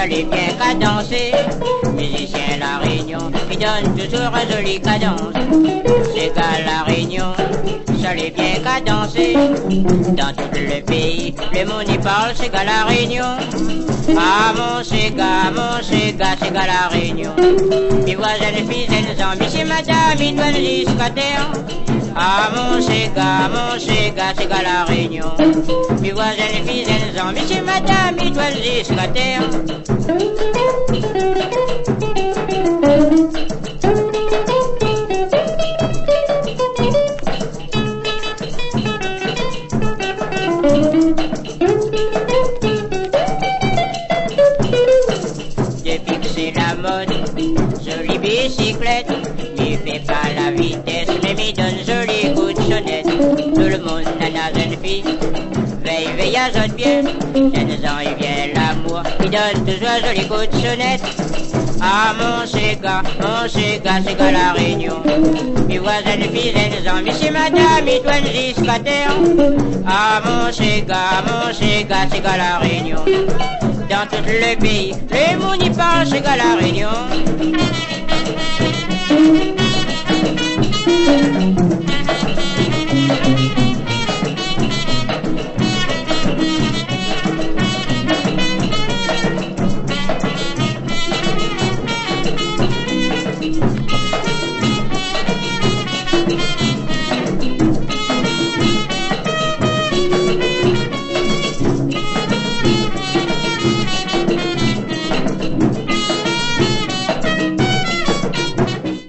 ça les bien cadencé. Musicien La Réunion, qui donne toujours un joli cadence. C'est qu'à La Réunion, ça les bien cadencé. Dans tout le pays, le monde y parle, c'est qu'à La Réunion. Ah mon Sega, c'est qu'à La Réunion. Mes voisins, les filles, les amis, c'est madame, ils doivent jusqu'à terre. Ah mon Sega, c'est qu'à La Réunion. Mes voisins, les filles, les amis, c'est madame, ils doivent jusqu'à terre. Depuis que c'est la mode, jolie bicyclette, m'y fait pas la vitesse, mais m'y donne jolie coup de sonnette. Tout le monde a la jeune fille, veille, azote bien, les ans il vient l'amour, il donne toujours un joli coup de sonnette. Ah mon Sega, c'est qu'à La Réunion. Mes voisins, les filles, les amis, c'est madame, ils doivent jusqu'à terre. Ah mon Sega, c'est qu'à La Réunion. Dans tout le pays, les monde y parlent, c'est qu'à La Réunion.